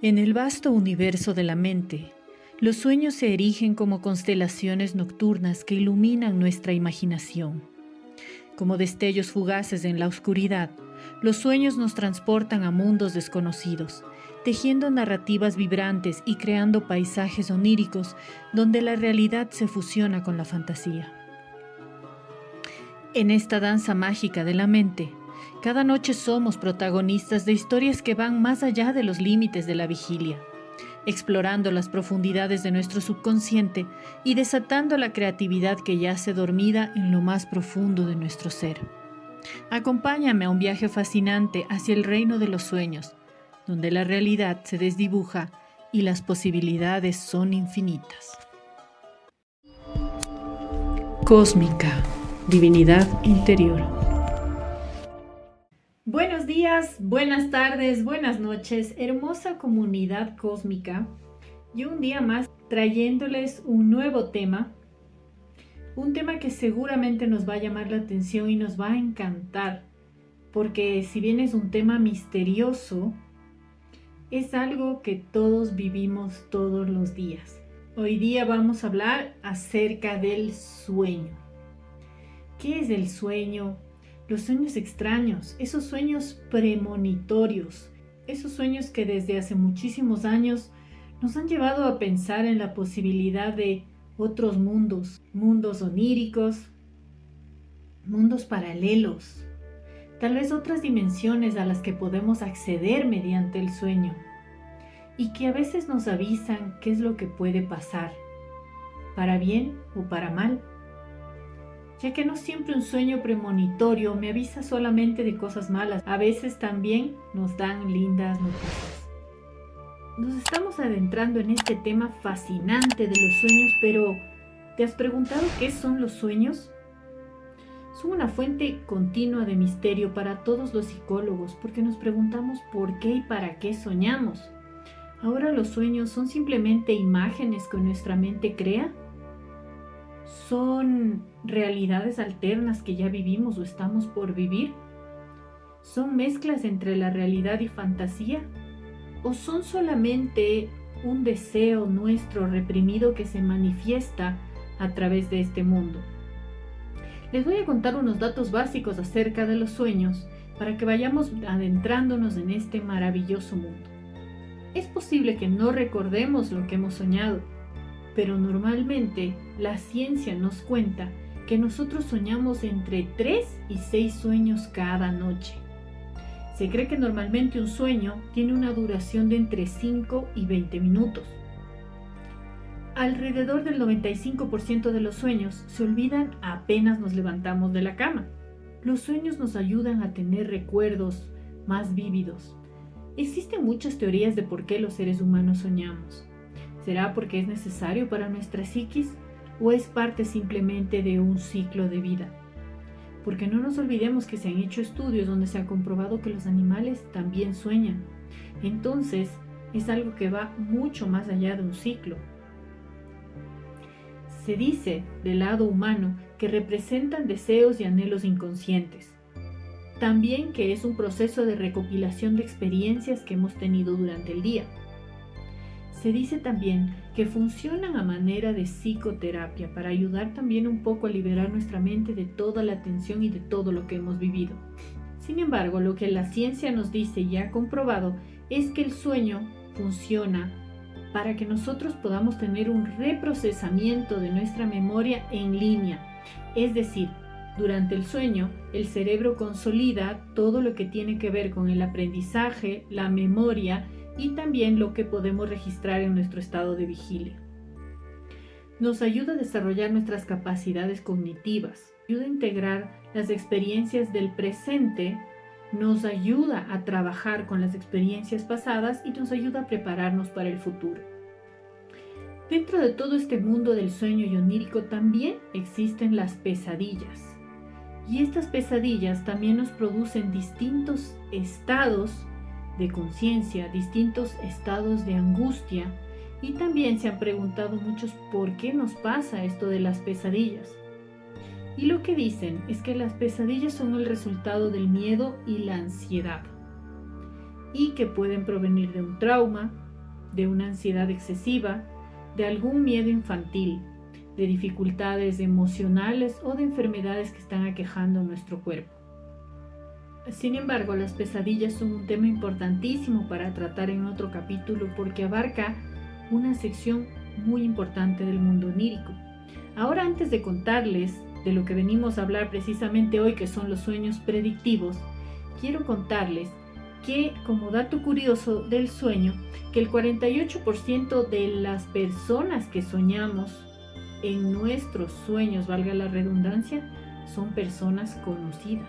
En el vasto universo de la mente, los sueños se erigen como constelaciones nocturnas que iluminan nuestra imaginación. Como destellos fugaces en la oscuridad, los sueños nos transportan a mundos desconocidos, tejiendo narrativas vibrantes y creando paisajes oníricos donde la realidad se fusiona con la fantasía. En esta danza mágica de la mente, cada noche somos protagonistas de historias que van más allá de los límites de la vigilia, explorando las profundidades de nuestro subconsciente y desatando la creatividad que yace dormida en lo más profundo de nuestro ser. Acompáñame a un viaje fascinante hacia el reino de los sueños, donde la realidad se desdibuja y las posibilidades son infinitas. Cósmica, divinidad interior. Buenos días, buenas tardes, buenas noches, hermosa comunidad cósmica. Y un día más trayéndoles un nuevo tema. Un tema que seguramente nos va a llamar la atención y nos va a encantar. Porque si bien es un tema misterioso, es algo que todos vivimos todos los días. Hoy día vamos a hablar acerca del sueño. ¿Qué es el sueño? Los sueños extraños, esos sueños premonitorios, esos sueños que desde hace muchísimos años nos han llevado a pensar en la posibilidad de otros mundos, mundos oníricos, mundos paralelos, tal vez otras dimensiones a las que podemos acceder mediante el sueño y que a veces nos avisan qué es lo que puede pasar, para bien o para mal. Ya que no siempre un sueño premonitorio me avisa solamente de cosas malas, a veces también nos dan lindas noticias. Nos estamos adentrando en este tema fascinante de los sueños, pero ¿te has preguntado qué son los sueños? Son una fuente continua de misterio para todos los psicólogos, porque nos preguntamos por qué y para qué soñamos. ¿Ahora los sueños son simplemente imágenes que nuestra mente crea? ¿Son realidades alternas que ya vivimos o estamos por vivir? ¿Son mezclas entre la realidad y fantasía? ¿O son solamente un deseo nuestro reprimido que se manifiesta a través de este mundo? Les voy a contar unos datos básicos acerca de los sueños para que vayamos adentrándonos en este maravilloso mundo. Es posible que no recordemos lo que hemos soñado, pero normalmente la ciencia nos cuenta que nosotros soñamos entre 3 y 6 sueños cada noche. Se cree que normalmente un sueño tiene una duración de entre 5 y 20 minutos. Alrededor del 95% de los sueños se olvidan apenas nos levantamos de la cama. Los sueños nos ayudan a tener recuerdos más vívidos. Existen muchas teorías de por qué los seres humanos soñamos. ¿Será porque es necesario para nuestra psiquis o es parte simplemente de un ciclo de vida? Porque no nos olvidemos que se han hecho estudios donde se ha comprobado que los animales también sueñan. Entonces, es algo que va mucho más allá de un ciclo. Se dice del lado humano que representan deseos y anhelos inconscientes. También que es un proceso de recopilación de experiencias que hemos tenido durante el día. Se dice también que funcionan a manera de psicoterapia para ayudar también un poco a liberar nuestra mente de toda la tensión y de todo lo que hemos vivido. Sin embargo, lo que la ciencia nos dice y ha comprobado es que el sueño funciona para que nosotros podamos tener un reprocesamiento de nuestra memoria en línea. Es decir, durante el sueño, el cerebro consolida todo lo que tiene que ver con el aprendizaje, la memoria y también lo que podemos registrar en nuestro estado de vigilia. Nos ayuda a desarrollar nuestras capacidades cognitivas, ayuda a integrar las experiencias del presente, nos ayuda a trabajar con las experiencias pasadas y nos ayuda a prepararnos para el futuro. Dentro de todo este mundo del sueño y onírico también existen las pesadillas. Y estas pesadillas también nos producen distintos estados de conciencia, distintos estados de angustia, y también se han preguntado muchos por qué nos pasa esto de las pesadillas. Y lo que dicen es que las pesadillas son el resultado del miedo y la ansiedad, y que pueden provenir de un trauma, de una ansiedad excesiva, de algún miedo infantil, de dificultades emocionales o de enfermedades que están aquejando nuestro cuerpo. Sin embargo, las pesadillas son un tema importantísimo para tratar en otro capítulo porque abarca una sección muy importante del mundo onírico. Ahora, antes de contarles de lo que venimos a hablar precisamente hoy, que son los sueños predictivos, quiero contarles que, como dato curioso del sueño, que el 48% de las personas que soñamos en nuestros sueños, valga la redundancia, son personas conocidas.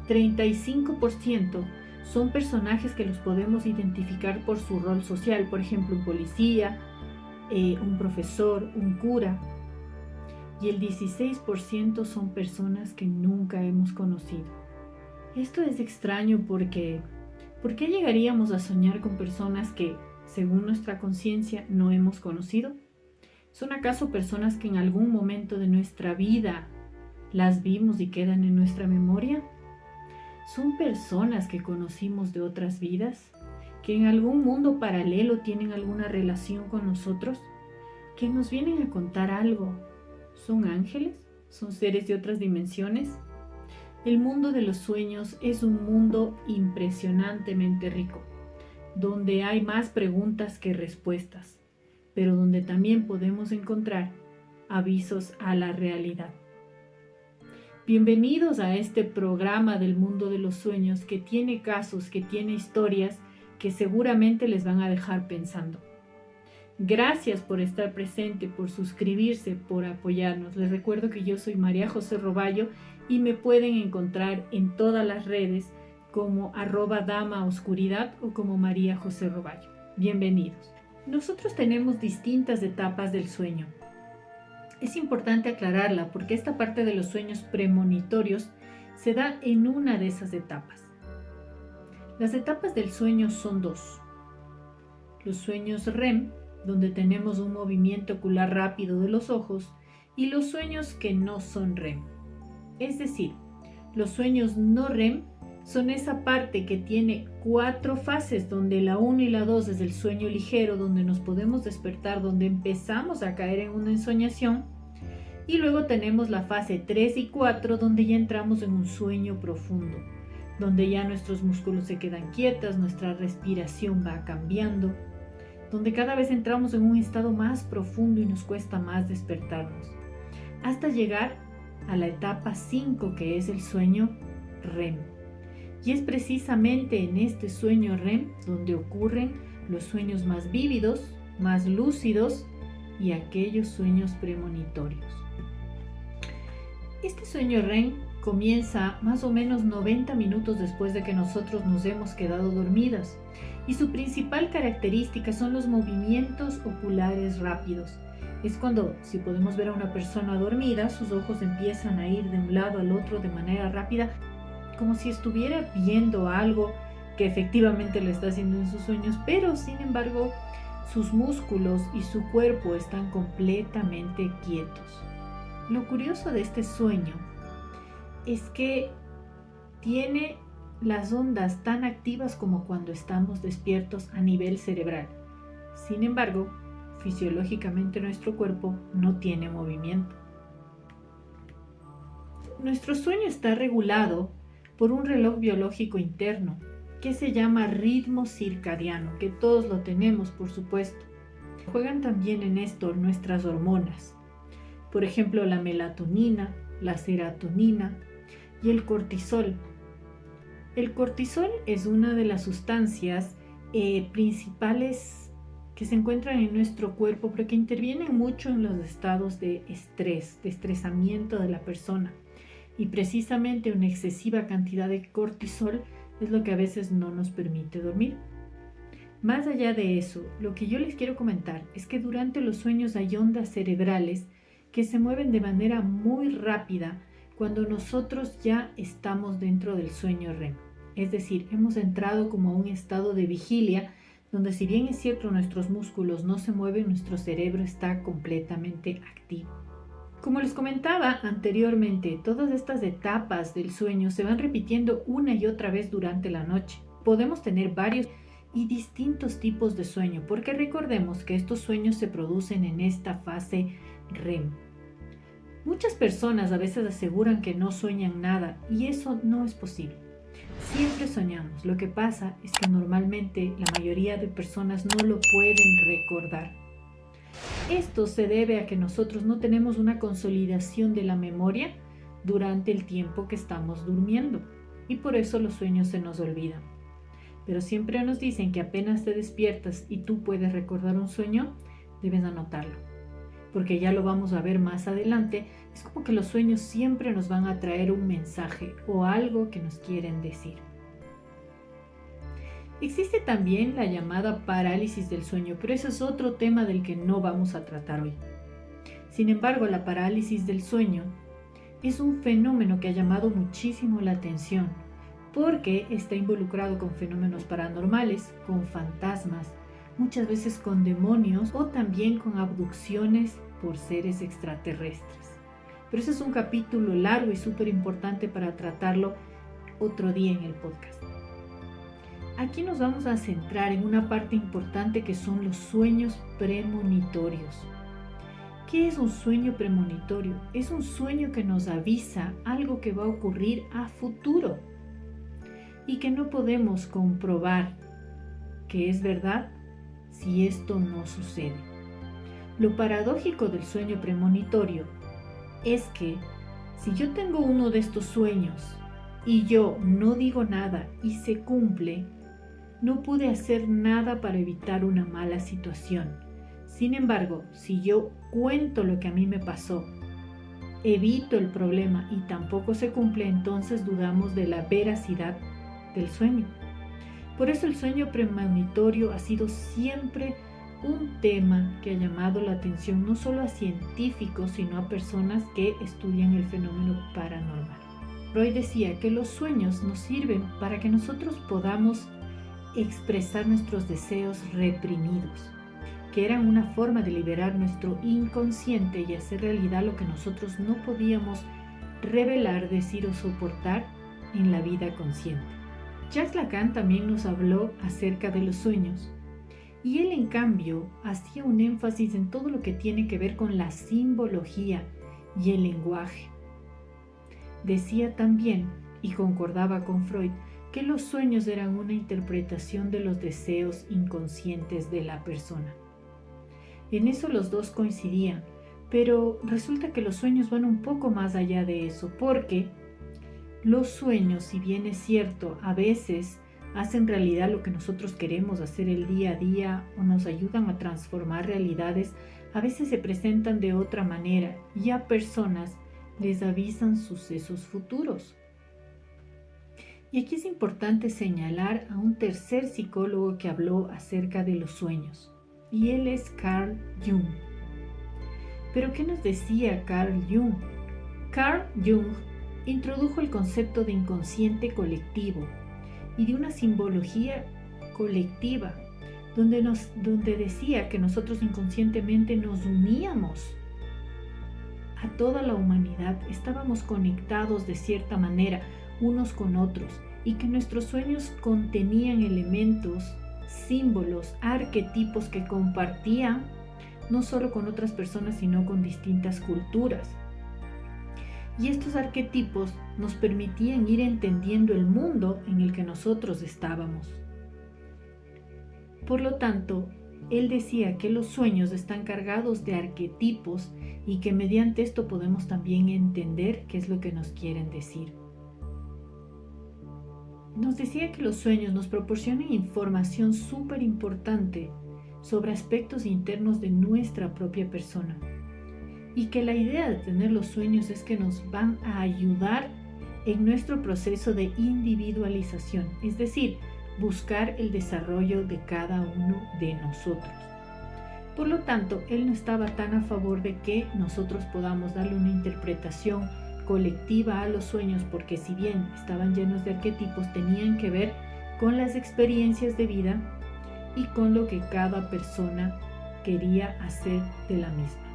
35% son personajes que los podemos identificar por su rol social, por ejemplo, un policía, un profesor, un cura. Y el 16% son personas que nunca hemos conocido. Esto es extraño porque ¿por qué llegaríamos a soñar con personas que, según nuestra conciencia, no hemos conocido? ¿Son acaso personas que en algún momento de nuestra vida las vimos y quedan en nuestra memoria? ¿Son personas que conocimos de otras vidas? ¿Que en algún mundo paralelo tienen alguna relación con nosotros? ¿Que nos vienen a contar algo? ¿Son ángeles? ¿Son seres de otras dimensiones? El mundo de los sueños es un mundo impresionantemente rico, donde hay más preguntas que respuestas, pero donde también podemos encontrar avisos a la realidad. Bienvenidos a este programa del mundo de los sueños que tiene casos, que tiene historias que seguramente les van a dejar pensando. Gracias por estar presente, por suscribirse, por apoyarnos. Les recuerdo que yo soy María José Roballo y me pueden encontrar en todas las redes como @damaoscuridad o como María José Roballo. Bienvenidos. Nosotros tenemos distintas etapas del sueño. Es importante aclararla porque esta parte de los sueños premonitorios se da en una de esas etapas. Las etapas del sueño son dos. Los sueños REM, donde tenemos un movimiento ocular rápido de los ojos, y los sueños que no son REM. Es decir, los sueños no REM son esa parte que tiene 4 fases, donde la 1 y la 2 es el sueño ligero, donde nos podemos despertar, donde empezamos a caer en una ensoñación, y luego tenemos la fase 3 y 4, donde ya entramos en un sueño profundo, donde ya nuestros músculos se quedan quietos, nuestra respiración va cambiando, donde cada vez entramos en un estado más profundo y nos cuesta más despertarnos, hasta llegar a la etapa 5, que es el sueño REM. Y es precisamente en este sueño REM donde ocurren los sueños más vívidos, más lúcidos y aquellos sueños premonitorios. Este sueño REM comienza más o menos 90 minutos después de que nosotros nos hemos quedado dormidas. Y su principal característica son los movimientos oculares rápidos. Es cuando, si podemos ver a una persona dormida, sus ojos empiezan a ir de un lado al otro de manera rápida, como si estuviera viendo algo que efectivamente le está haciendo en sus sueños, pero sin embargo, sus músculos y su cuerpo están completamente quietos. Lo curioso de este sueño es que tiene las ondas tan activas como cuando estamos despiertos a nivel cerebral. Sin embargo, fisiológicamente nuestro cuerpo no tiene movimiento. Nuestro sueño está regulado por un reloj biológico interno que se llama ritmo circadiano, que todos lo tenemos, por supuesto. Juegan también en esto nuestras hormonas, por ejemplo la melatonina, la serotonina y el cortisol. El cortisol es una de las sustancias principales que se encuentran en nuestro cuerpo, pero que intervienen mucho en los estados de estrés, de estresamiento de la persona. Y precisamente una excesiva cantidad de cortisol es lo que a veces no nos permite dormir. Más allá de eso, lo que yo les quiero comentar es que durante los sueños hay ondas cerebrales que se mueven de manera muy rápida cuando nosotros ya estamos dentro del sueño REM. Es decir, hemos entrado como a un estado de vigilia donde, si bien es cierto nuestros músculos no se mueven, nuestro cerebro está completamente activo. Como les comentaba anteriormente, todas estas etapas del sueño se van repitiendo una y otra vez durante la noche. Podemos tener varios y distintos tipos de sueño, porque recordemos que estos sueños se producen en esta fase REM. Muchas personas a veces aseguran que no sueñan nada y eso no es posible. Siempre soñamos. Lo que pasa es que normalmente la mayoría de personas no lo pueden recordar. Esto se debe a que nosotros no tenemos una consolidación de la memoria durante el tiempo que estamos durmiendo y por eso los sueños se nos olvidan. Pero siempre nos dicen que apenas te despiertas y tú puedes recordar un sueño, debes anotarlo, porque ya lo vamos a ver más adelante. Es como que los sueños siempre nos van a traer un mensaje o algo que nos quieren decir. Existe también la llamada parálisis del sueño, pero ese es otro tema del que no vamos a tratar hoy. Sin embargo, la parálisis del sueño es un fenómeno que ha llamado muchísimo la atención porque está involucrado con fenómenos paranormales, con fantasmas, muchas veces con demonios o también con abducciones por seres extraterrestres. Pero ese es un capítulo largo y súper importante para tratarlo otro día en el podcast. Aquí nos vamos a centrar en una parte importante que son los sueños premonitorios. ¿Qué es un sueño premonitorio? Es un sueño que nos avisa algo que va a ocurrir a futuro y que no podemos comprobar que es verdad si esto no sucede. Lo paradójico del sueño premonitorio es que si yo tengo uno de estos sueños y yo no digo nada y se cumple, no pude hacer nada para evitar una mala situación. Sin embargo, si yo cuento lo que a mí me pasó, evito el problema y tampoco se cumple, entonces dudamos de la veracidad del sueño. Por eso el sueño premonitorio ha sido siempre un tema que ha llamado la atención no solo a científicos, sino a personas que estudian el fenómeno paranormal. Freud decía que los sueños nos sirven para que nosotros podamos expresar nuestros deseos reprimidos, que eran una forma de liberar nuestro inconsciente y hacer realidad lo que nosotros no podíamos revelar, decir o soportar en la vida consciente. Jacques Lacan también nos habló acerca de los sueños y él en cambio hacía un énfasis en todo lo que tiene que ver con la simbología y el lenguaje. Decía también, y concordaba con Freud, que los sueños eran una interpretación de los deseos inconscientes de la persona. En eso los dos coincidían, pero resulta que los sueños van un poco más allá de eso, porque los sueños, si bien es cierto, a veces hacen realidad lo que nosotros queremos hacer el día a día o nos ayudan a transformar realidades, a veces se presentan de otra manera y a personas les avisan sucesos futuros. Y aquí es importante señalar a un tercer psicólogo que habló acerca de los sueños, y él es Carl Jung. ¿Pero qué nos decía Carl Jung? Carl Jung introdujo el concepto de inconsciente colectivo y de una simbología colectiva, donde decía que nosotros inconscientemente nos uníamos a toda la humanidad, estábamos conectados de cierta manera unos con otros y que nuestros sueños contenían elementos, símbolos, arquetipos que compartían no solo con otras personas sino con distintas culturas. Y estos arquetipos nos permitían ir entendiendo el mundo en el que nosotros estábamos. Por lo tanto, él decía que los sueños están cargados de arquetipos y que mediante esto podemos también entender qué es lo que nos quieren decir. Nos decía que los sueños nos proporcionan información súper importante sobre aspectos internos de nuestra propia persona y que la idea de tener los sueños es que nos van a ayudar en nuestro proceso de individualización, es decir, buscar el desarrollo de cada uno de nosotros. Por lo tanto, él no estaba tan a favor de que nosotros podamos darle una interpretación colectiva a los sueños, porque si bien estaban llenos de arquetipos, tenían que ver con las experiencias de vida y con lo que cada persona quería hacer de la misma.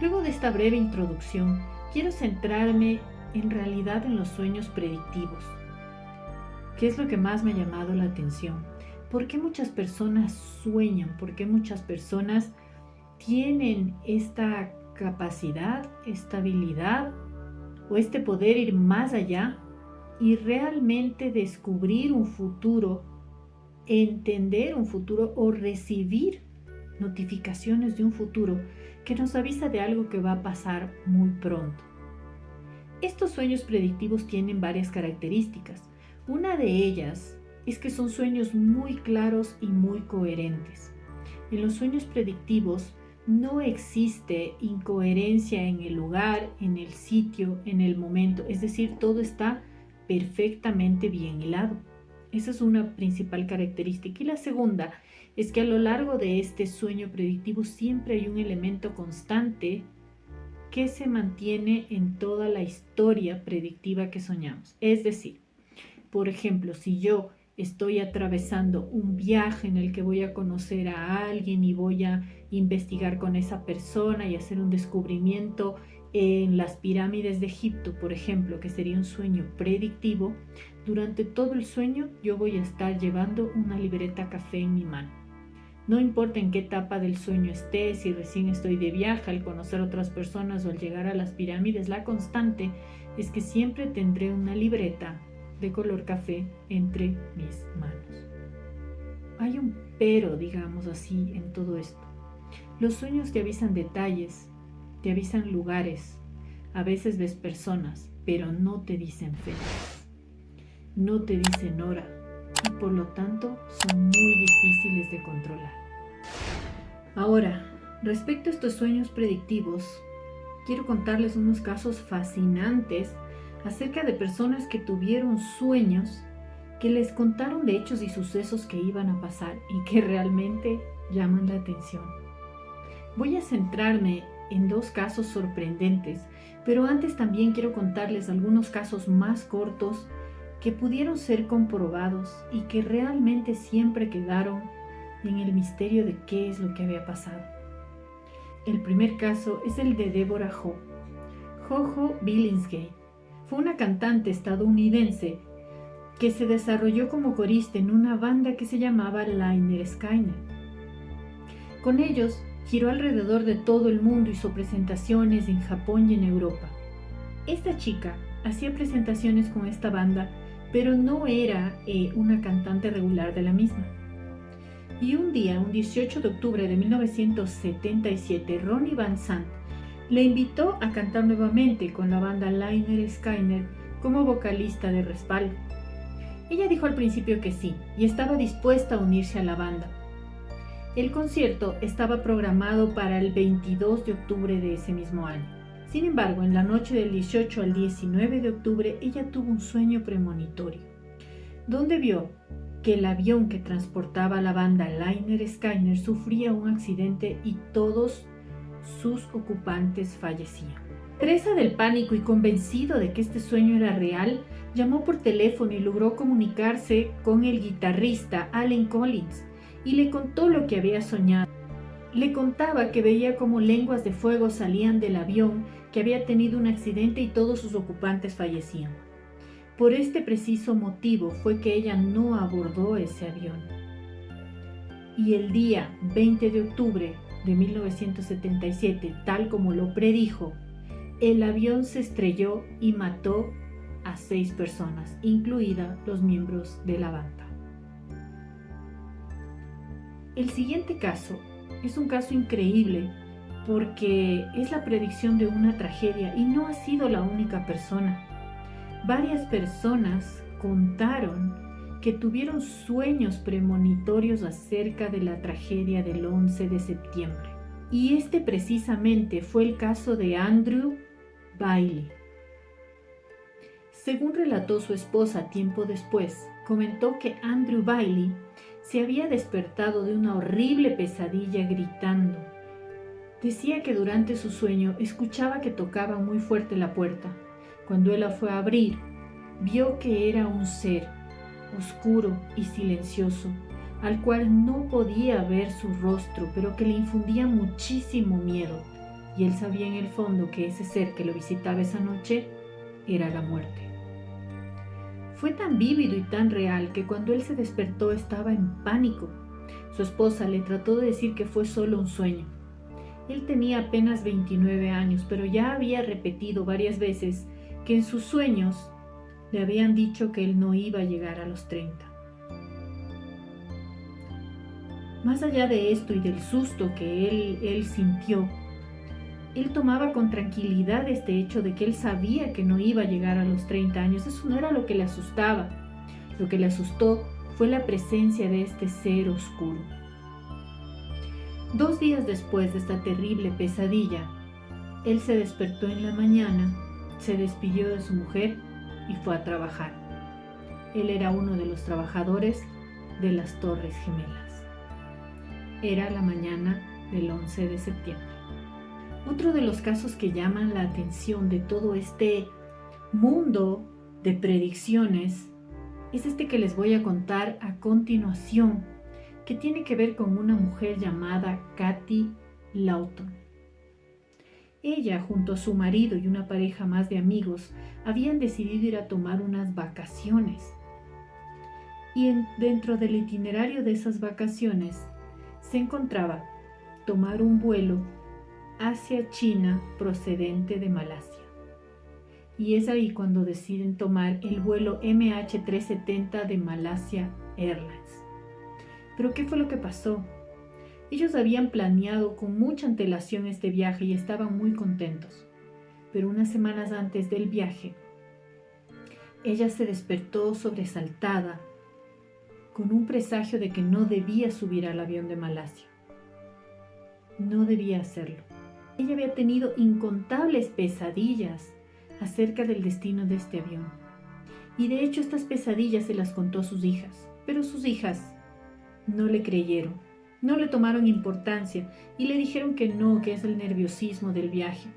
Luego de esta breve introducción, quiero centrarme en realidad en los sueños predictivos, que es lo que más me ha llamado la atención. ¿Por qué muchas personas sueñan? ¿Por qué muchas personas tienen esta capacidad, esta habilidad o este poder ir más allá y realmente descubrir un futuro, entender un futuro o recibir notificaciones de un futuro que nos avisa de algo que va a pasar muy pronto? Estos sueños predictivos tienen varias características. Una de ellas es que son sueños muy claros y muy coherentes. En los sueños predictivos no existe incoherencia en el lugar, en el sitio, en el momento, es decir, todo está perfectamente bien hilado. Esa es una principal característica. Y la segunda es que a lo largo de este sueño predictivo siempre hay un elemento constante que se mantiene en toda la historia predictiva que soñamos. Es decir, por ejemplo, si yo estoy atravesando un viaje en el que voy a conocer a alguien y voy a investigar con esa persona y hacer un descubrimiento en las pirámides de Egipto, por ejemplo, que sería un sueño predictivo, durante todo el sueño yo voy a estar llevando una libreta café en mi mano. No importa en qué etapa del sueño esté, si recién estoy de viaje, al conocer otras personas o al llegar a las pirámides, la constante es que siempre tendré una libreta de color café entre mis manos. Hay un pero, digamos así, en todo esto. Los sueños te avisan detalles, te avisan lugares, a veces ves personas, pero no te dicen fechas, no te dicen hora y por lo tanto son muy difíciles de controlar. Ahora, respecto a estos sueños predictivos, quiero contarles unos casos fascinantes acerca de personas que tuvieron sueños que les contaron de hechos y sucesos que iban a pasar y que realmente llaman la atención. Voy a centrarme en dos casos sorprendentes, pero antes también quiero contarles algunos casos más cortos que pudieron ser comprobados y que realmente siempre quedaron en el misterio de qué es lo que había pasado. El primer caso es el de Deborah Howe. Jojo Billingsgate fue una cantante estadounidense que se desarrolló como corista en una banda que se llamaba Lynyrd Skynyrd. Con ellos giró alrededor de todo el mundo, hizo presentaciones en Japón y en Europa. Esta chica hacía presentaciones con esta banda, pero no era una cantante regular de la misma. Y un día, un 18 de octubre de 1977, Ronnie Van Zant le invitó a cantar nuevamente con la banda Lynyrd Skynyrd como vocalista de respaldo. Ella dijo al principio que sí y estaba dispuesta a unirse a la banda. El concierto estaba programado para el 22 de octubre de ese mismo año. Sin embargo, en la noche del 18 al 19 de octubre, ella tuvo un sueño premonitorio, donde vio que el avión que transportaba a la banda Lynyrd Skynyrd sufría un accidente y todos sus ocupantes fallecían. Presa del pánico y convencido de que este sueño era real, llamó por teléfono y logró comunicarse con el guitarrista Allen Collins y le contó lo que había soñado. Le contaba que veía cómo lenguas de fuego salían del avión, que había tenido un accidente y todos sus ocupantes fallecían. Por este preciso motivo fue que ella no abordó ese avión. Y el día 20 de octubre de 1977, tal como lo predijo, el avión se estrelló y mató a 6 personas, incluida los miembros de la banda. El siguiente caso es un caso increíble porque es la predicción de una tragedia y no ha sido la única persona. Varias personas contaron que tuvieron sueños premonitorios acerca de la tragedia del 11 de septiembre. Y este precisamente fue el caso de Andrew Bailey. Según relató su esposa tiempo después, comentó que Andrew Bailey se había despertado de una horrible pesadilla gritando. Decía que durante su sueño escuchaba que tocaban muy fuerte la puerta. Cuando él la fue a abrir, vio que era un ser oscuro y silencioso, al cual no podía ver su rostro, pero que le infundía muchísimo miedo. Y él sabía en el fondo que ese ser que lo visitaba esa noche era la muerte. Fue tan vívido y tan real que cuando él se despertó estaba en pánico. Su esposa le trató de decir que fue solo un sueño. Él tenía apenas 29 años, pero ya había repetido varias veces que en sus sueños le habían dicho que él no iba a llegar a los 30. Más allá de esto y del susto que él sintió, él tomaba con tranquilidad este hecho de que él sabía que no iba a llegar a los 30 años. Eso no era lo que le asustaba. Lo que le asustó fue la presencia de este ser oscuro. 2 días después de esta terrible pesadilla, él se despertó en la mañana, se despidió de su mujer y fue a trabajar. Él era uno de los trabajadores de las Torres Gemelas. Era la mañana del 11 de septiembre. Otro de los casos que llaman la atención de todo este mundo de predicciones es este que les voy a contar a continuación, que tiene que ver con una mujer llamada Kathy Lawton. Ella, junto a su marido y una pareja más de amigos, habían decidido ir a tomar unas vacaciones. Y dentro del itinerario de esas vacaciones se encontraba tomar un vuelo hacia China procedente de Malasia. Y es ahí cuando deciden tomar el vuelo MH370 de Malaysia Airlines. ¿Pero qué fue lo que pasó? Ellos habían planeado con mucha antelación este viaje y estaban muy contentos. Pero unas semanas antes del viaje, ella se despertó sobresaltada, con un presagio de que no debía subir al avión de Malasia. No debía hacerlo. Ella había tenido incontables pesadillas acerca del destino de este avión. Y de hecho estas pesadillas se las contó a sus hijas, pero sus hijas no le creyeron, no le tomaron importancia y le dijeron que no, que es el nerviosismo del viaje.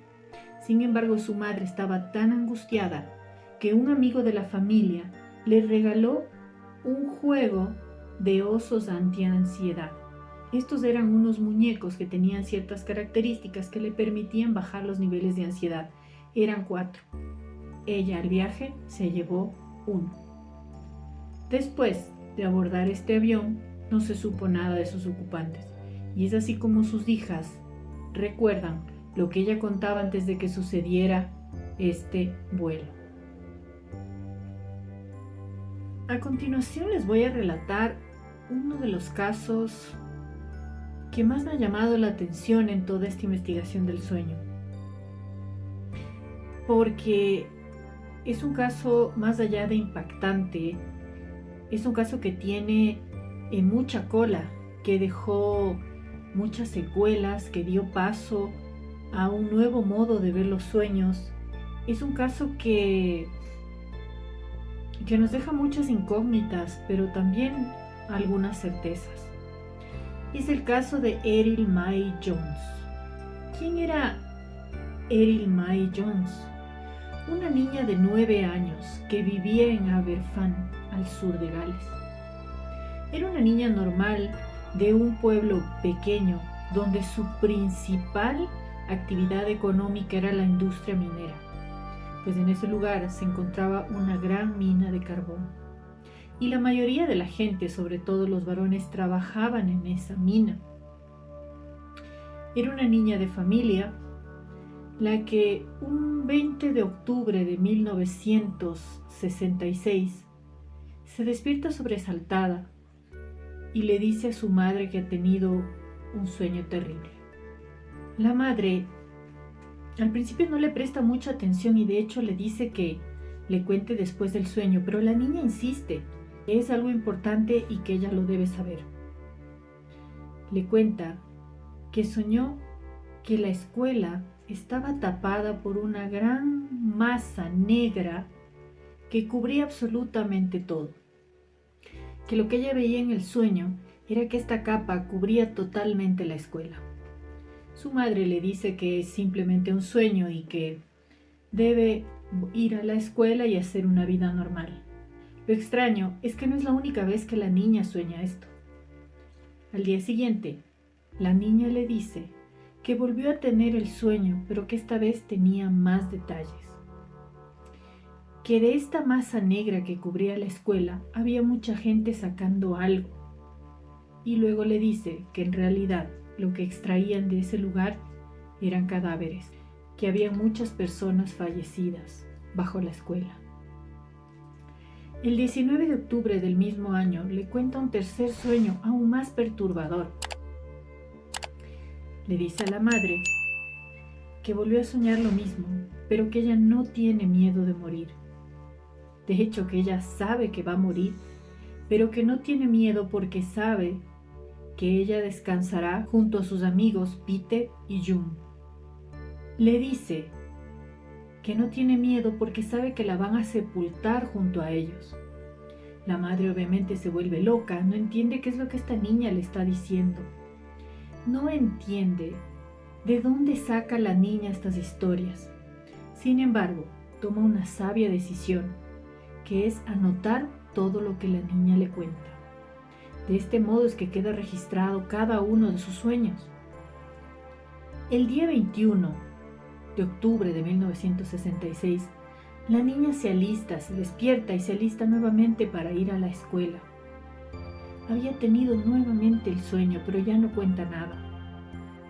Sin embargo, su madre estaba tan angustiada que un amigo de la familia le regaló un juego de osos antiansiedad. Estos eran unos muñecos que tenían ciertas características que le permitían bajar los niveles de ansiedad. Eran 4. Ella al viaje se llevó 1. Después de abordar este avión, no se supo nada de sus ocupantes. Y es así como sus hijas recuerdan lo que ella contaba antes de que sucediera este vuelo. A continuación les voy a relatar uno de los casos que más me ha llamado la atención en toda esta investigación del sueño, porque es un caso más allá de impactante, es un caso que tiene mucha cola, que dejó muchas secuelas, que dio paso a un nuevo modo de ver los sueños. Es un caso que nos deja muchas incógnitas, pero también algunas certezas. Es el caso de Earl Mae Jones. ¿Quién era Earl Mae Jones? Una niña de 9 años que vivía en Aberfan, al sur de Gales. Era una niña normal de un pueblo pequeño donde su principal actividad económica era la industria minera, pues en ese lugar se encontraba una gran mina de carbón. Y la mayoría de la gente, sobre todo los varones, trabajaban en esa mina. Era una niña de familia, la que un 20 de octubre de 1966 se despierta sobresaltada y le dice a su madre que ha tenido un sueño terrible. La madre al principio no le presta mucha atención y de hecho le dice que le cuente después del sueño, pero la niña insiste. Es algo importante y que ella lo debe saber. Le cuenta que soñó que la escuela estaba tapada por una gran masa negra que cubría absolutamente todo. Que lo que ella veía en el sueño era que esta capa cubría totalmente la escuela. Su madre le dice que es simplemente un sueño y que debe ir a la escuela y hacer una vida normal. Lo extraño es que no es la única vez que la niña sueña esto. Al día siguiente, la niña le dice que volvió a tener el sueño, pero que esta vez tenía más detalles. que de esta masa negra que cubría la escuela había mucha gente sacando algo. Y luego le dice que en realidad lo que extraían de ese lugar eran cadáveres, que había muchas personas fallecidas bajo la escuela. El 19 de octubre del mismo año le cuenta un tercer sueño aún más perturbador. Le dice a la madre que volvió a soñar lo mismo, pero que ella no tiene miedo de morir. De hecho, que ella sabe que va a morir, pero que no tiene miedo porque sabe que ella descansará junto a sus amigos Peter y June. Le dice que no tiene miedo porque sabe que la van a sepultar junto a ellos. La madre obviamente se vuelve loca, no entiende qué es lo que esta niña le está diciendo. No entiende de dónde saca la niña estas historias. Sin embargo, toma una sabia decisión, que es anotar todo lo que la niña le cuenta. De este modo es que queda registrado cada uno de sus sueños. El día 21 de octubre de 1966, la niña se alista, se despierta y se alista nuevamente para ir a la escuela. Había tenido nuevamente el sueño, pero ya no cuenta nada.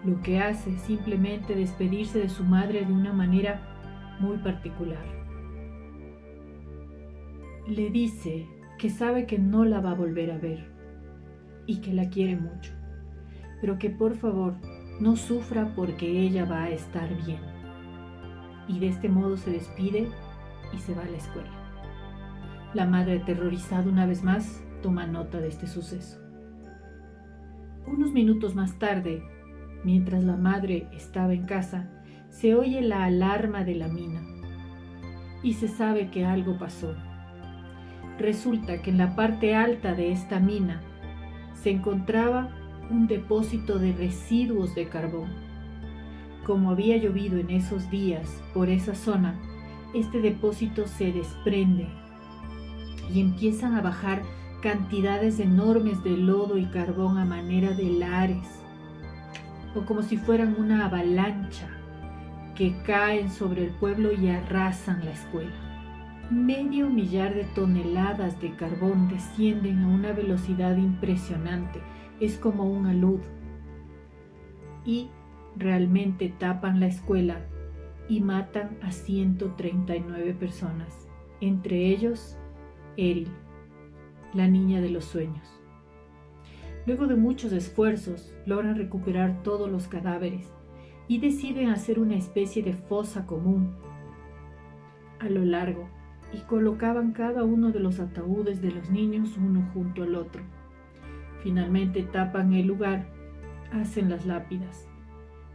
Lo que hace es simplemente despedirse de su madre de una manera muy particular. Le dice que sabe que no la va a volver a ver y que la quiere mucho, pero que por favor no sufra porque ella va a estar bien. Y de este modo se despide y se va a la escuela. La madre, aterrorizada una vez más, toma nota de este suceso. Unos minutos más tarde, mientras la madre estaba en casa, se oye la alarma de la mina y se sabe que algo pasó. Resulta que en la parte alta de esta mina se encontraba un depósito de residuos de carbón. Como había llovido en esos días por esa zona, este depósito se desprende y empiezan a bajar cantidades enormes de lodo y carbón a manera de lares, o como si fueran una avalancha que caen sobre el pueblo y arrasan la escuela. 1,000,000 de toneladas de carbón descienden a una velocidad impresionante, es como un alud, y realmente tapan la escuela y matan a 139 personas, entre ellos Eril, la niña de los sueños. Luego de muchos esfuerzos, logran recuperar todos los cadáveres y deciden hacer una especie de fosa común a lo largo y colocaban cada uno de los ataúdes de los niños uno junto al otro. Finalmente tapan el lugar, hacen las lápidas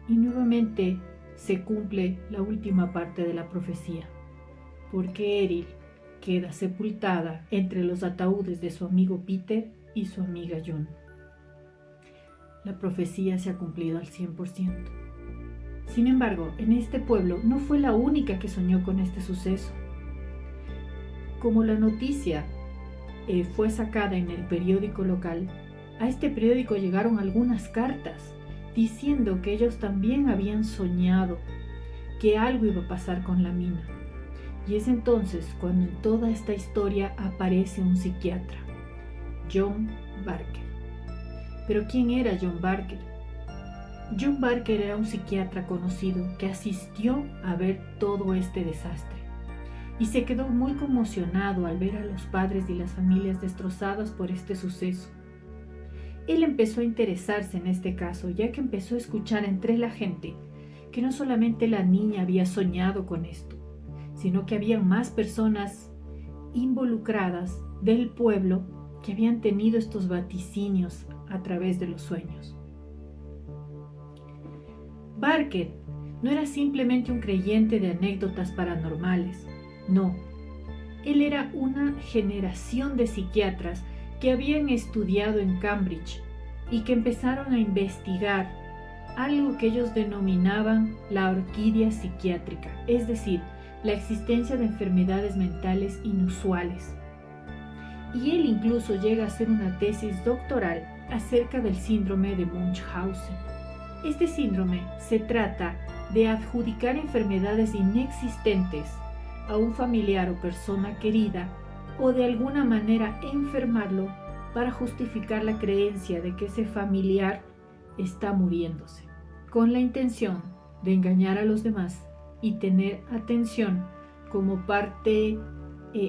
y nuevamente se cumple la última parte de la profecía, porque Eril queda sepultada entre los ataúdes de su amigo Peter y su amiga June. La profecía se ha cumplido al 100%. Sin embargo, en este pueblo no fue la única que soñó con este suceso. Como la noticia fue sacada en el periódico local, a este periódico llegaron algunas cartas diciendo que ellos también habían soñado que algo iba a pasar con la mina. Y es entonces cuando en toda esta historia aparece un psiquiatra, John Barker. ¿Pero quién era John Barker? John Barker era un psiquiatra conocido que asistió a ver todo este desastre y se quedó muy conmocionado al ver a los padres y las familias destrozadas por este suceso. Él empezó a interesarse en este caso, ya que empezó a escuchar entre la gente que no solamente la niña había soñado con esto, sino que había más personas involucradas del pueblo que habían tenido estos vaticinios a través de los sueños. Barker no era simplemente un creyente de anécdotas paranormales, no. Él era una generación de psiquiatras que habían estudiado en Cambridge y que empezaron a investigar algo que ellos denominaban la orquídea psiquiátrica, es decir, la existencia de enfermedades mentales inusuales. Y él incluso llega a hacer una tesis doctoral acerca del síndrome de Munchausen. Este síndrome se trata de adjudicar enfermedades inexistentes a un familiar o persona querida o de alguna manera enfermarlo para justificar la creencia de que ese familiar está muriéndose, con la intención de engañar a los demás y tener atención como parte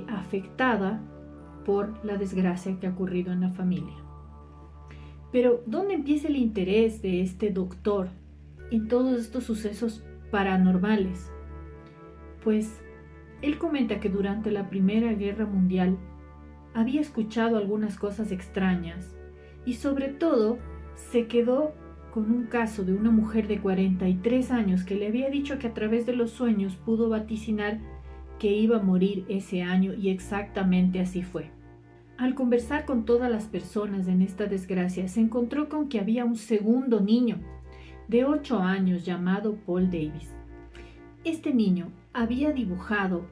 afectada por la desgracia que ha ocurrido en la familia. Pero, ¿dónde empieza el interés de este doctor en todos estos sucesos paranormales? Pues, él comenta que durante la Primera Guerra Mundial había escuchado algunas cosas extrañas y sobre todo se quedó con un caso de una mujer de 43 años que le había dicho que a través de los sueños pudo vaticinar que iba a morir ese año y exactamente así fue. Al conversar con todas las personas en esta desgracia, se encontró con que había un segundo niño de 8 años llamado Paul Davis. Este niño había dibujado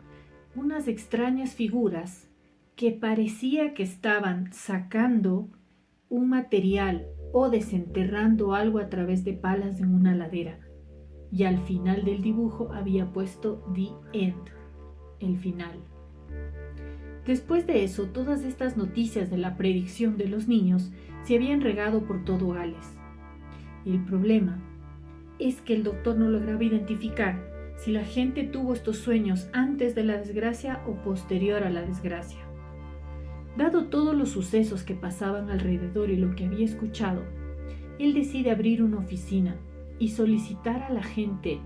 unas extrañas figuras que parecía que estaban sacando un material o desenterrando algo a través de palas en una ladera. Y al final del dibujo había puesto The End, el final. Después de eso, todas estas noticias de la predicción de los niños se habían regado por todo Gales. Y el problema es que el doctor no lograba identificar si la gente tuvo estos sueños antes de la desgracia o posterior a la desgracia. Dado todos los sucesos que pasaban alrededor y lo que había escuchado, él decide abrir una oficina y solicitar a la gente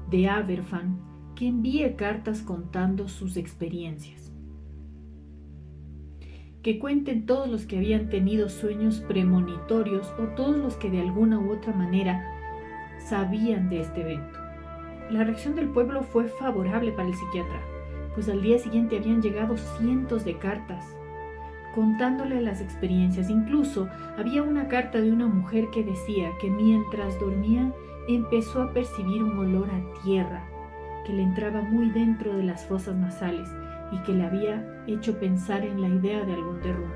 de Aberfan que envíe cartas contando sus experiencias. Que cuenten todos los que habían tenido sueños premonitorios o todos los que de alguna u otra manera sabían de este evento. La reacción del pueblo fue favorable para el psiquiatra, pues al día siguiente habían llegado cientos de cartas contándole las experiencias. Incluso había una carta de una mujer que decía que mientras dormía empezó a percibir un olor a tierra que le entraba muy dentro de las fosas nasales y que le había hecho pensar en la idea de algún derrumbe.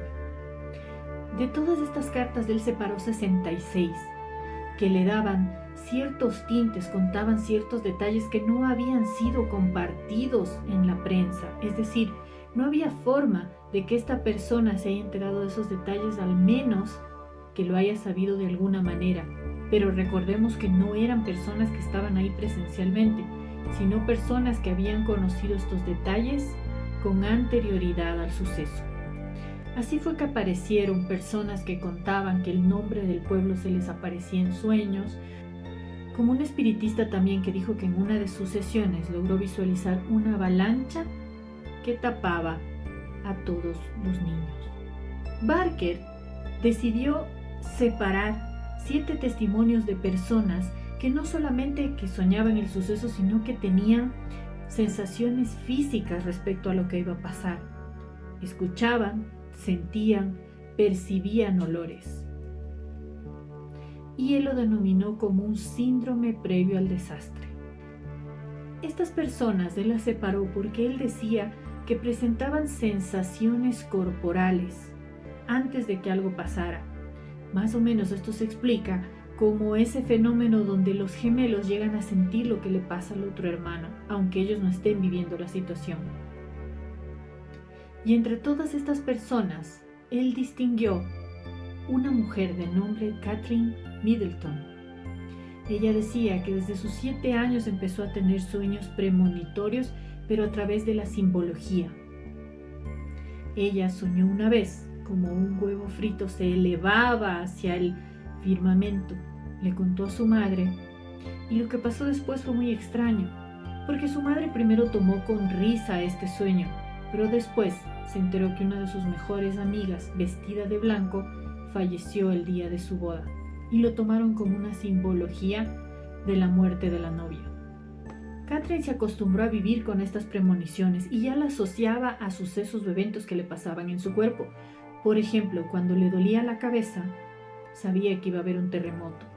De todas estas cartas él separó 66 que le daban ciertos tintes, contaban ciertos detalles que no habían sido compartidos en la prensa. Es decir, no había forma de que esta persona se haya enterado de esos detalles, al menos que lo haya sabido de alguna manera. Pero recordemos que no eran personas que estaban ahí presencialmente, sino personas que habían conocido estos detalles con anterioridad al suceso. Así fue que aparecieron personas que contaban que el nombre del pueblo se les aparecía en sueños, como un espiritista también que dijo que en una de sus sesiones logró visualizar una avalancha que tapaba a todos los niños. Barker decidió separar 7 testimonios de personas que no solamente que soñaban el suceso, sino que tenían sensaciones físicas respecto a lo que iba a pasar. Escuchaban, sentían, percibían olores. Y él lo denominó como un síndrome previo al desastre. Estas personas él las separó porque él decía que presentaban sensaciones corporales antes de que algo pasara. Más o menos esto se explica como ese fenómeno donde los gemelos llegan a sentir lo que le pasa al otro hermano, aunque ellos no estén viviendo la situación. Y entre todas estas personas, él distinguió una mujer de nombre Catherine Middleton. Ella decía que desde sus 7 años empezó a tener sueños premonitorios, pero a través de la simbología. Ella soñó una vez como un huevo frito se elevaba hacia el firmamento. Le contó a su madre y lo que pasó después fue muy extraño, porque su madre primero tomó con risa este sueño, pero después se enteró que una de sus mejores amigas, vestida de blanco, falleció el día de su boda y lo tomaron como una simbología de la muerte de la novia. Catherine se acostumbró a vivir con estas premoniciones y ya la asociaba a sucesos o eventos que le pasaban en su cuerpo. Por ejemplo, cuando le dolía la cabeza, sabía que iba a haber un terremoto.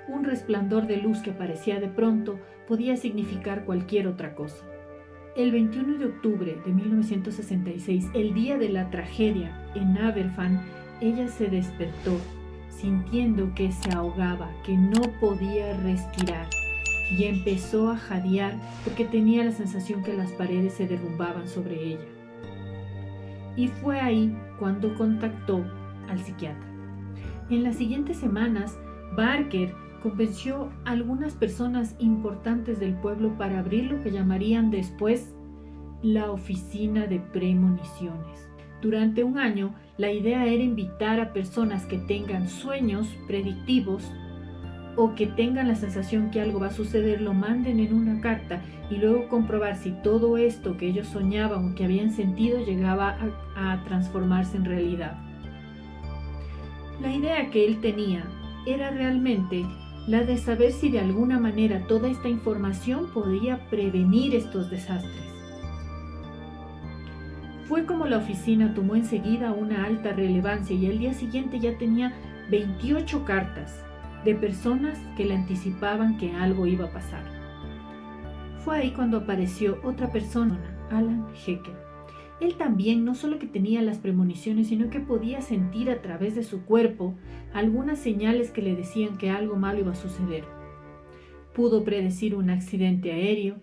Un resplandor de luz que aparecía de pronto podía significar cualquier otra cosa. El 21 de octubre de 1966, el día de la tragedia en Aberfan, ella se despertó sintiendo que se ahogaba, que no podía respirar, y empezó a jadear porque tenía la sensación que las paredes se derrumbaban sobre ella. Y fue ahí cuando contactó al psiquiatra. En las siguientes semanas, Barker convenció a algunas personas importantes del pueblo para abrir lo que llamarían después la oficina de premoniciones. Durante un año, la idea era invitar a personas que tengan sueños predictivos o que tengan la sensación que algo va a suceder, lo manden en una carta y luego comprobar si todo esto que ellos soñaban o que habían sentido llegaba a transformarse en realidad. La idea que él tenía era realmente la de saber si de alguna manera toda esta información podía prevenir estos desastres. Fue como la oficina tomó enseguida una alta relevancia y al día siguiente ya tenía 28 cartas de personas que le anticipaban que algo iba a pasar. Fue ahí cuando apareció otra persona, Alan Hecker. Él también no solo que tenía las premoniciones, sino que podía sentir a través de su cuerpo algunas señales que le decían que algo malo iba a suceder. Pudo predecir un accidente aéreo,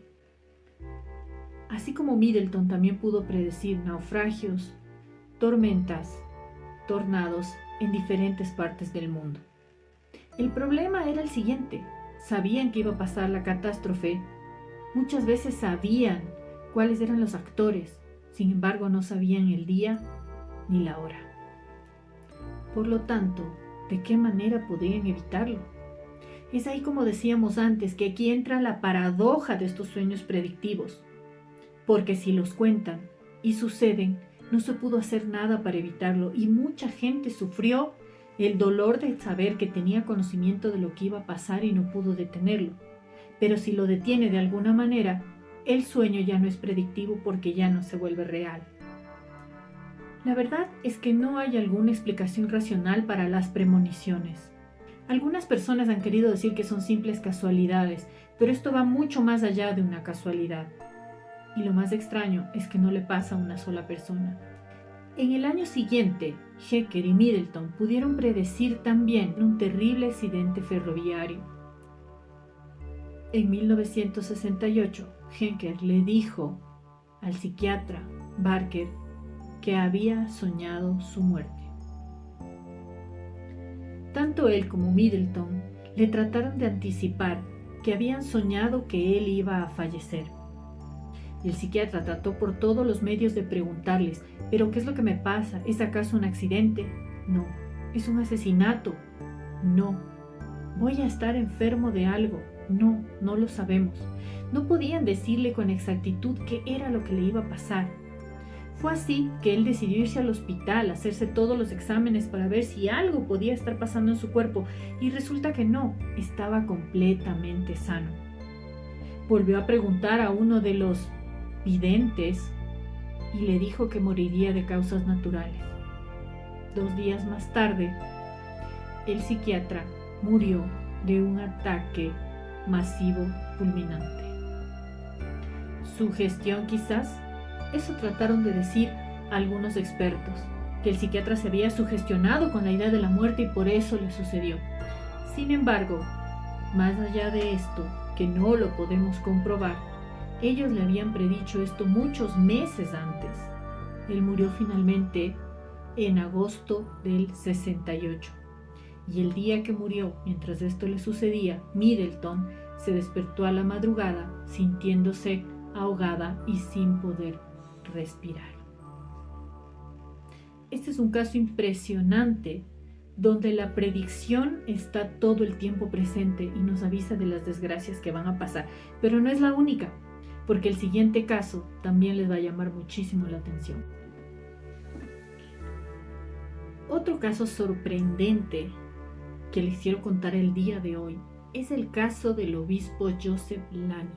así como Middleton también pudo predecir naufragios, tormentas, tornados en diferentes partes del mundo. El problema era el siguiente: sabían que iba a pasar la catástrofe, muchas veces sabían cuáles eran los actores, sin embargo no sabían el día ni la hora. Por lo tanto, ¿de qué manera podrían evitarlo? Es ahí, como decíamos antes, que aquí entra la paradoja de estos sueños predictivos, porque si los cuentan y suceden, no se pudo hacer nada para evitarlo y mucha gente sufrió el dolor de saber que tenía conocimiento de lo que iba a pasar y no pudo detenerlo. Pero si lo detiene de alguna manera, el sueño ya no es predictivo porque ya no se vuelve real. La verdad es que no hay alguna explicación racional para las premoniciones. Algunas personas han querido decir que son simples casualidades, pero esto va mucho más allá de una casualidad. Y lo más extraño es que no le pasa a una sola persona. En el año siguiente, Hecker y Middleton pudieron predecir también un terrible accidente ferroviario. En 1968, Hecker le dijo al psiquiatra Barker que había soñado su muerte. Tanto él como Middleton le trataron de anticipar que habían soñado que él iba a fallecer. El psiquiatra trató por todos los medios de preguntarles: ¿pero qué es lo que me pasa? ¿Es acaso un accidente? No. ¿Es un asesinato? No. ¿Voy a estar enfermo de algo? No, no lo sabemos. No podían decirle con exactitud qué era lo que le iba a pasar. Fue así que él decidió irse al hospital, hacerse todos los exámenes para ver si algo podía estar pasando en su cuerpo, y resulta que no, estaba completamente sano. Volvió a preguntar a uno de los videntes y le dijo que moriría de causas naturales. 2 días más tarde, el psiquiatra murió de un ataque masivo fulminante. ¿Sugestión quizás? Eso trataron de decir algunos expertos, que el psiquiatra se había sugestionado con la idea de la muerte y por eso le sucedió. Sin embargo, más allá de esto, que no lo podemos comprobar, ellos le habían predicho esto muchos meses antes. Él murió finalmente en agosto del 68. Y el día que murió, mientras esto le sucedía, Middleton se despertó a la madrugada sintiéndose ahogada y sin poder respirar. Este es un caso impresionante donde la predicción está todo el tiempo presente y nos avisa de las desgracias que van a pasar, pero no es la única, porque el siguiente caso también les va a llamar muchísimo la atención. Otro caso sorprendente que les quiero contar el día de hoy es el caso del obispo Joseph Lani.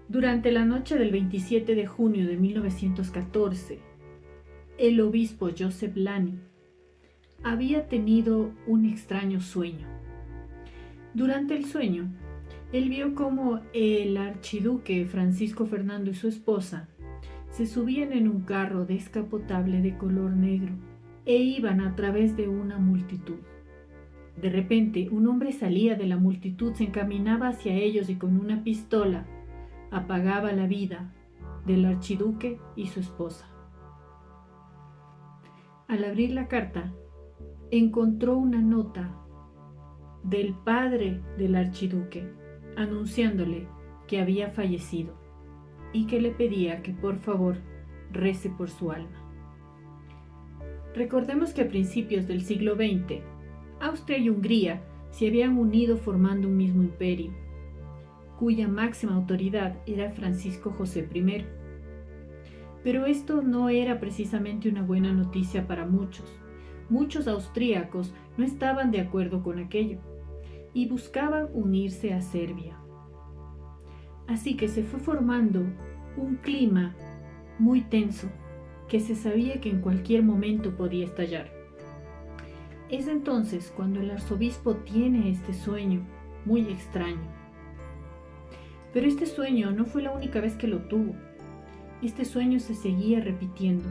Durante la noche del 27 de junio de 1914, el obispo Joseph Lani había tenido un extraño sueño. Durante el sueño, él vio cómo el archiduque Francisco Fernando y su esposa se subían en un carro descapotable de color negro e iban a través de una multitud. De repente, un hombre salía de la multitud, se encaminaba hacia ellos y con una pistola apagaba la vida del archiduque y su esposa. Al abrir la carta, encontró una nota del padre del archiduque anunciándole que había fallecido y que le pedía que por favor rece por su alma. Recordemos que a principios del siglo XX, Austria y Hungría se habían unido formando un mismo imperio, cuya máxima autoridad era Francisco José I. Pero esto no era precisamente una buena noticia para muchos. Muchos austríacos no estaban de acuerdo con aquello y buscaban unirse a Serbia. Así que se fue formando un clima muy tenso que se sabía que en cualquier momento podía estallar. Es entonces cuando el arzobispo tiene este sueño muy extraño. Pero este sueño no fue la única vez que lo tuvo. Este sueño se seguía repitiendo.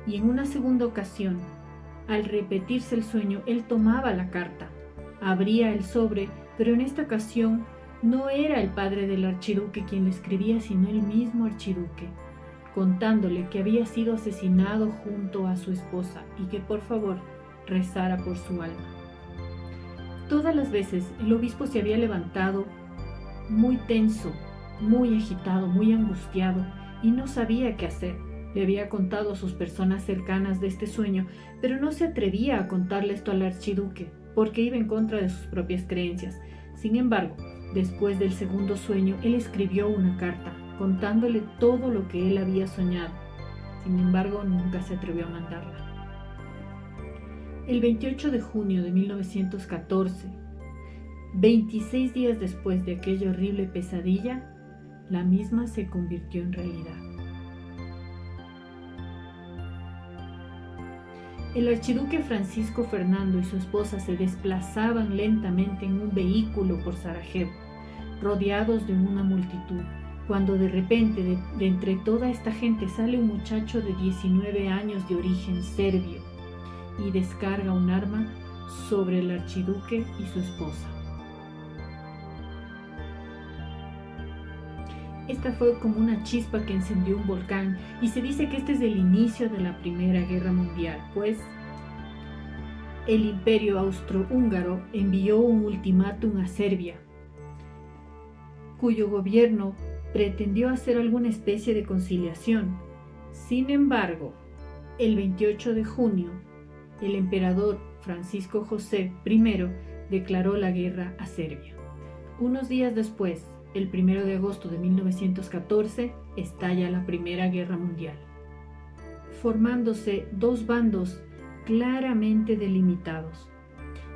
Y en una segunda ocasión, al repetirse el sueño, él tomaba la carta, abría el sobre, pero en esta ocasión no era el padre del archiduque quien lo escribía, sino el mismo archiduque, contándole que había sido asesinado junto a su esposa y que por favor rezara por su alma. Todas las veces el obispo se había levantado muy tenso, muy agitado, muy angustiado y no sabía qué hacer. Le había contado a sus personas cercanas de este sueño, pero no se atrevía a contarle esto al archiduque porque iba en contra de sus propias creencias. Sin embargo, después del segundo sueño, él escribió una carta contándole todo lo que él había soñado. Sin embargo, nunca se atrevió a mandarla. El 28 de junio de 1914, 26 días después de aquella horrible pesadilla, la misma se convirtió en realidad. El archiduque Francisco Fernando y su esposa se desplazaban lentamente en un vehículo por Sarajevo, rodeados de una multitud, cuando de repente de entre toda esta gente sale un muchacho de 19 años de origen serbio y descarga un arma sobre el archiduque y su esposa. Esta fue como una chispa que encendió un volcán y se dice que este es el inicio de la Primera Guerra Mundial, pues el Imperio Austrohúngaro envió un ultimátum a Serbia, cuyo gobierno pretendió hacer alguna especie de conciliación. Sin embargo, el 28 de junio, el emperador Francisco José I declaró la guerra a Serbia. Unos días después, el 1 de agosto de 1914, estalla la Primera Guerra Mundial, formándose dos bandos claramente delimitados.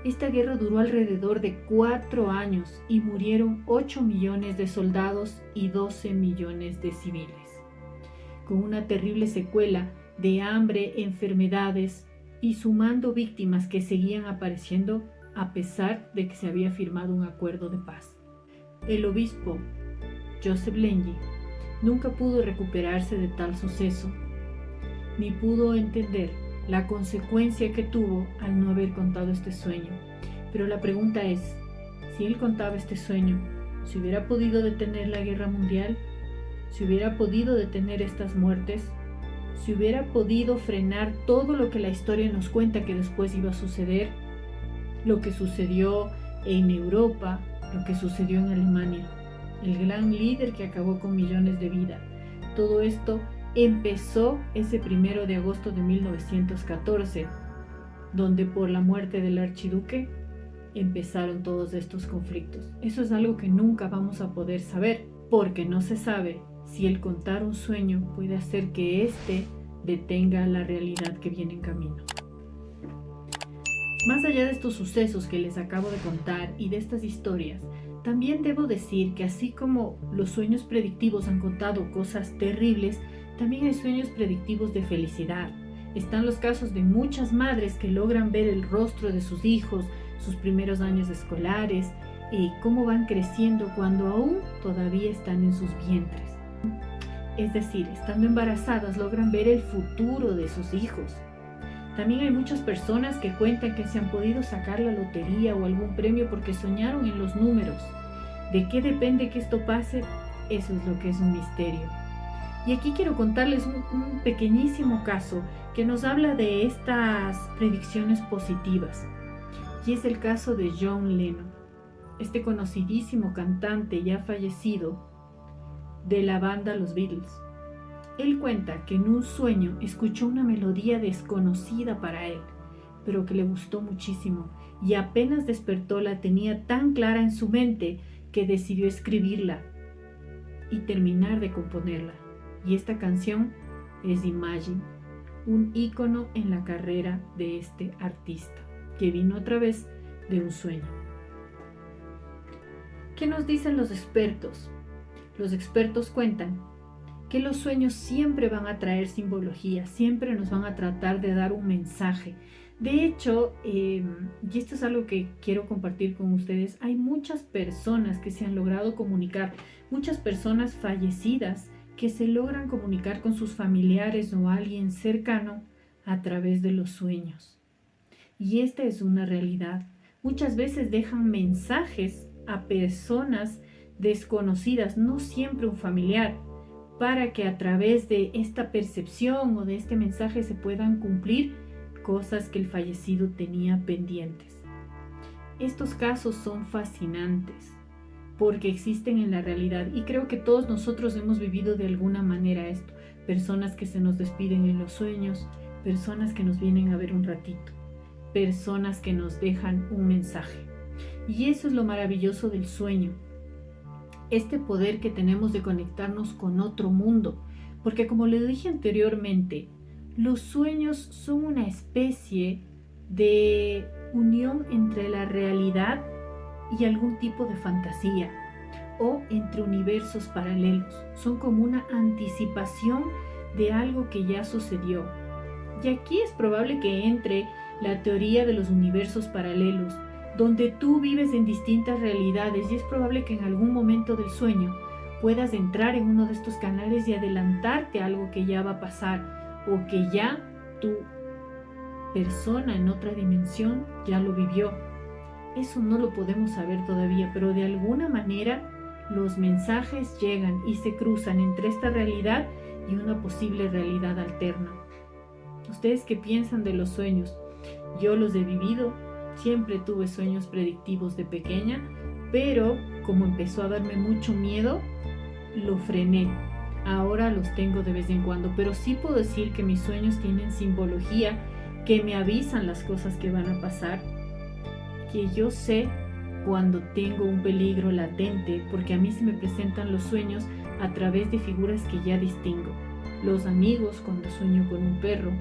Esta guerra duró alrededor de 4 años y murieron 8 millones de soldados y 12 millones de civiles, con una terrible secuela de hambre, enfermedades y sumando víctimas que seguían apareciendo a pesar de que se había firmado un acuerdo de paz. El obispo Joseph Lengi nunca pudo recuperarse de tal suceso, ni pudo entender la consecuencia que tuvo al no haber contado este sueño. Pero la pregunta es, si él contaba este sueño, ¿se hubiera podido detener la guerra mundial? ¿Se hubiera podido detener estas muertes? ¿Se hubiera podido frenar todo lo que la historia nos cuenta que después iba a suceder? Lo que sucedió en Europa, lo que sucedió en Alemania, el gran líder que acabó con millones de vidas. Todo esto empezó ese 1 de agosto de 1914, donde por la muerte del archiduque empezaron todos estos conflictos. Eso es algo que nunca vamos a poder saber, porque no se sabe si el contar un sueño puede hacer que éste detenga la realidad que viene en camino. Más allá de estos sucesos que les acabo de contar y de estas historias, también debo decir que así como los sueños predictivos han contado cosas terribles, también hay sueños predictivos de felicidad. Están los casos de muchas madres que logran ver el rostro de sus hijos, sus primeros años escolares, y cómo van creciendo cuando aún todavía están en sus vientres. Es decir, estando embarazadas logran ver el futuro de sus hijos. También hay muchas personas que cuentan que se han podido sacar la lotería o algún premio porque soñaron en los números. ¿De qué depende que esto pase? Eso es lo que es un misterio. Y aquí quiero contarles un pequeñísimo caso que nos habla de estas predicciones positivas. Y es el caso de John Lennon, este conocidísimo cantante ya fallecido de la banda Los Beatles. Él cuenta que en un sueño escuchó una melodía desconocida para él, pero que le gustó muchísimo, y apenas despertó la tenía tan clara en su mente que decidió escribirla y terminar de componerla. Y esta canción es Imagine, un ícono en la carrera de este artista, que vino otra vez de un sueño. ¿Qué nos dicen los expertos? Los expertos cuentan que los sueños siempre van a traer simbología, siempre nos van a tratar de dar un mensaje. De hecho, y esto es algo que quiero compartir con ustedes, hay muchas personas que se han logrado comunicar, muchas personas fallecidas que se logran comunicar con sus familiares o alguien cercano a través de los sueños. Y esta es una realidad. Muchas veces dejan mensajes a personas desconocidas, no siempre un familiar, para que a través de esta percepción o de este mensaje se puedan cumplir cosas que el fallecido tenía pendientes. Estos casos son fascinantes porque existen en la realidad y creo que todos nosotros hemos vivido de alguna manera esto. Personas que se nos despiden en los sueños, personas que nos vienen a ver un ratito, personas que nos dejan un mensaje. Y eso es lo maravilloso del sueño, este poder que tenemos de conectarnos con otro mundo, porque como les dije anteriormente, los sueños son una especie de unión entre la realidad y algún tipo de fantasía, o entre universos paralelos. Son como una anticipación de algo que ya sucedió. Y aquí es probable que entre la teoría de los universos paralelos, donde tú vives en distintas realidades y es probable que en algún momento del sueño puedas entrar en uno de estos canales y adelantarte a algo que ya va a pasar o que ya tu persona en otra dimensión ya lo vivió. Eso no lo podemos saber todavía, pero de alguna manera los mensajes llegan y se cruzan entre esta realidad y una posible realidad alterna. ¿Ustedes qué piensan de los sueños? Yo los he vivido. Siempre tuve sueños predictivos de pequeña, pero como empezó a darme mucho miedo, lo frené. Ahora los tengo de vez en cuando, pero sí puedo decir que mis sueños tienen simbología, que me avisan las cosas que van a pasar, que yo sé cuando tengo un peligro latente, porque a mí se me presentan los sueños a través de figuras que ya distingo. Los amigos cuando sueño con un perro,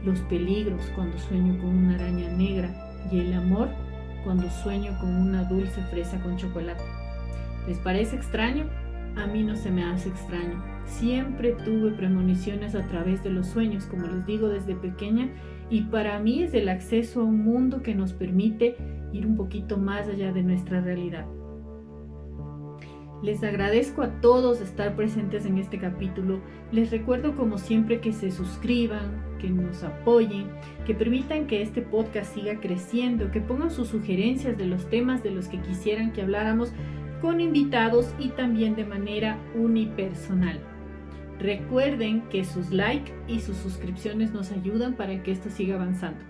los peligros cuando sueño con una araña negra, y el amor cuando sueño con una dulce fresa con chocolate. ¿Les parece extraño? A mí no se me hace extraño. Siempre tuve premoniciones a través de los sueños, como les digo, desde pequeña, y para mí es el acceso a un mundo que nos permite ir un poquito más allá de nuestra realidad. Les agradezco a todos estar presentes en este capítulo. Les recuerdo como siempre que se suscriban, que nos apoyen, que permitan que este podcast siga creciendo, que pongan sus sugerencias de los temas de los que quisieran que habláramos con invitados y también de manera unipersonal. Recuerden que sus likes y sus suscripciones nos ayudan para que esto siga avanzando.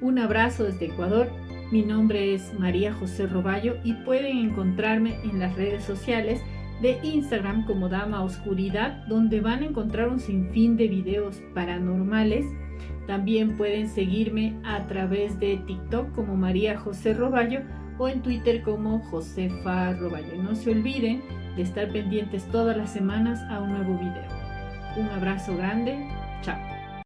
Un abrazo desde Ecuador. Mi nombre es María José Roballo y pueden encontrarme en las redes sociales de Instagram como Dama Oscuridad, donde van a encontrar un sinfín de videos paranormales. También pueden seguirme a través de TikTok como María José Roballo o en Twitter como Josefa Roballo. No se olviden de estar pendientes todas las semanas a un nuevo video. Un abrazo grande. Chao.